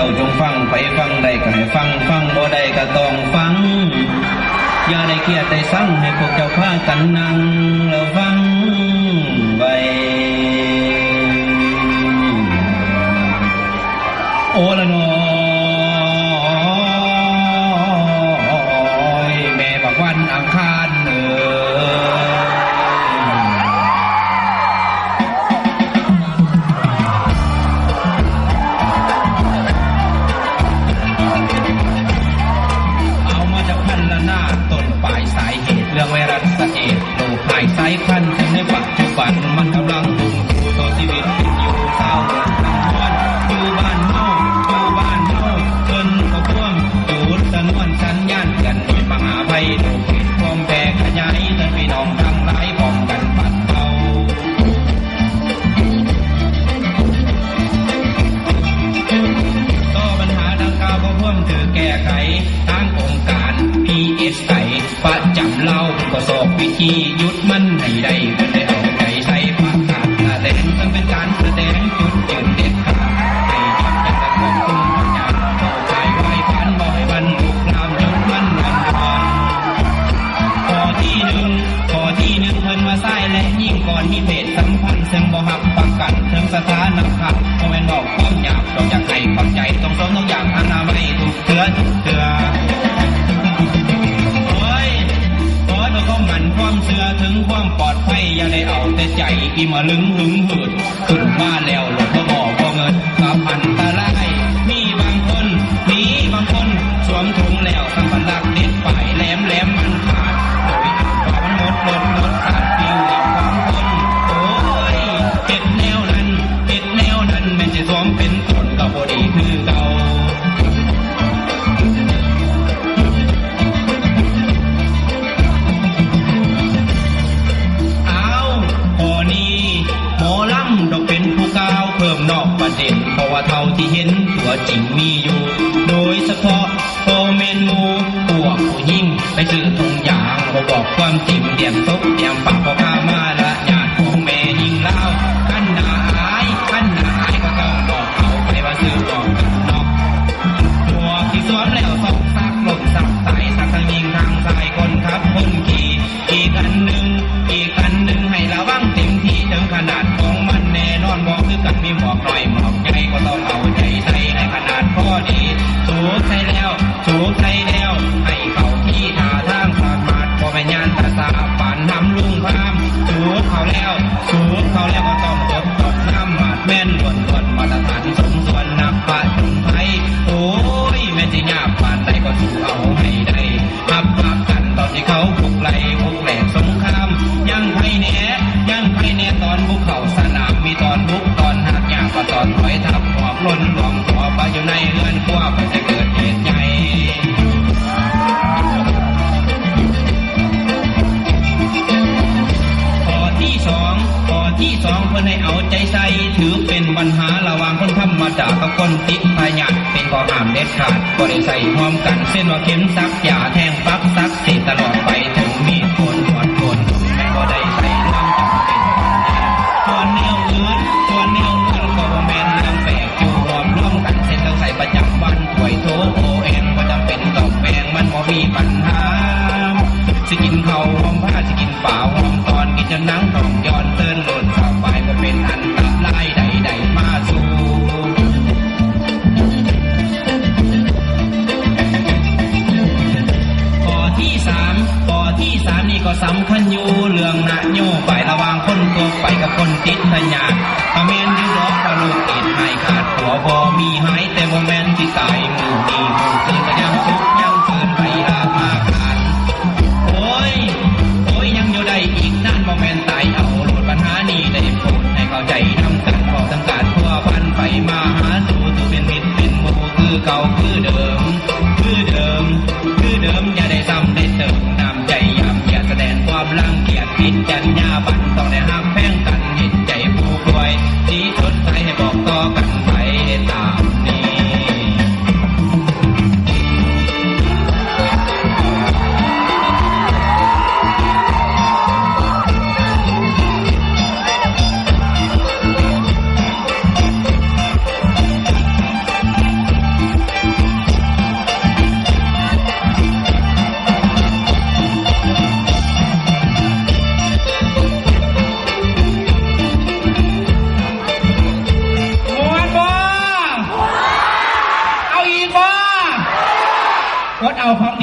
าจงฟังไปฟังได้ก็ให้ฟังฟังบ่ได้ก็ต้องฟังอย่าได้เครียดได้สั่งให้พวกเจ้าพากันนั่งแล้วฟังไว้โอละนอยแม่บักวันอังคารเรื่องไวรัสเอดส์โรคหายสายพันธุ์ในปัจจุบันมันกำลังบุกสู่ต่อชีวิตอยู่เศร้าทั้งวันอยู่บ้านเฮาเพิ่นก็ท่วมอยู่สนวนสัญญาณกันโดยมหาภัยโรคเอดส์ความแพร่ขยายเตือนพี่น้องทั้งหลายป้องกันปัดเป่าต่อปัญหาดังกล่าวก็เพิ่มถือแก้ไขทางองค์การ PS ไก่ประจำเล่าก็สอบวิธียุดมันให้ได้ก็ได้เอาใจใส่ประกาศแสดงต้องเป็นการแสดงจุดยืนเด็ดขาดให้ย้ำกันตะโกนตุ้มปัญญาเข้าใจไว้พันบ่ให้มันลุกลามจนมันวันทอนข้อที่หนึ่งเพิ่นมาใส่และยิ่งก่อนมีเพศสัมพันธ์ซึ่งบ่หักประกันถึงสถานะหักบ่แม่นบอกความหยาบต้องอยากให้เข้าใจต้องสมต้องอย่างอนามัยทุกเถื่อความเชื่อถึงความปลอดภัยอย่าได้เอาแต่ใจอีมาลึงหึงหืดขึ้นมาแล้วหลบบอกพอเงินกับอันตรายมีบางคนสวมถุงแล้วสัมผัสลักเด็ดปลายแหลมมันขาดโดยมันหมดขาดฟิวอีกความคนโอ้ยเจ็ดแนวนั้นแม้จะสวมเป็นตนก็บ่ดีคือเก่านอกประเด็นเพราะว่าเท่าที่เห็นตัวจริงมีอยู่โดยเฉพาะโอเมนมูพวกผู้ยิ่งไปซื้อถุงยางบอกความจริงเดี่ยมตกเดี่ยมปากพอข้ามาละญาติของแม่ยิ่งเล่าขั้นหนาอายก็ต้องบอกเขาไปว่าซื้อบอกนอกพวกที่สวมแล้วซอกซักหลบซักใส่ซักทั้งยิงทางสายคนขับคนขี่อีกอันหนึ่งให้ระวังเต็มที่ถึงขนาดของมันแน่นอนบอกคือกันมีหมอกหน่อยหมอกใหญ่ก็ต้องเอาใจใส่ให้ขนาดพอดีสูบใส่แล้วให้เขาที่ท่าทางสามารถพอแม่ยานตาสาป่านทำลุงพามสูบเขาแล้วก็ต้องจบน้ำหมาดแม่นล้วนมาตรฐานสมส่วนนักปะจุนไทยโอ้ยแม่จะหยาบปานใดก็สู้เอาให้ได้ทับกันตอนที่เขาบุกไล่บุกแหลกสงครามยังไพ่แน่ตอนบุกเขาสนามมีตอนบุกตอนหักยางก็ตอนถอยทับหัวปล้นหลวงหัวไปอยู่ในเรือนครัวไปจะเกิดเหตุใหญ่ข้อที่สองเพื่อให้เอาใจใส่ถือเป็นปัญหาระหว่างคนธรรมดากับคนติดพยาธิเป็นข้อห้ามเด็ดขาดก็ได้ใส่พร้อมกันเส้นว่าเข็มซักยาแทงปักซักเสตลอดไปถึงมีดโคนหอดโคนไม่ก็ได้ใส่น้ำจำเป็นส่วนแนวอื่นก็บ่แม่นเรื่องแปลกอยู่รวมร่วมกันเส้นต้องใส่ประจำวันถวยโถโอแอนก็จำเป็นต้องแปลงมันบ่มีปัญหาสิกินข้าวหอมผ้าสิกินเปล่าหอมตอนกินจนหนังต้องย้อนเตือนหล่นเข้าไปก็เป็นอันตรายใดๆมาสู่ข้อที่สามนี่ก็สำคัญอยู่เรื่องนโยบายระหว่างคนตัวไปกับคนติดพยาธิก็แม่นอยู่ดอกว่าลูกติดให้ขาดหัวบ่มีหายแต่บ่แม่นที่ตายมือดีมือตื่นก็ยังสุขยังเกินไปลามาขาดโอ้ยยังอยู่ได้อีกนั่นบ่แม่นตายเอาโหลดปัญหานี้ได้โปรดให้เข้าใจนำกันบอกสังกัดทั่วพันไปมาหาสู่เป็นมิตรเป็นหมู่คือเก่าคือเดิมอย่าได้ซ้ำได้เติมน้ำใจย้ำอย่าแสดงความรังเกียจผิดจรรยาบรรณต้องได้หักแพงกันเห็นใจผู้ป่วยเสี ดเอาของ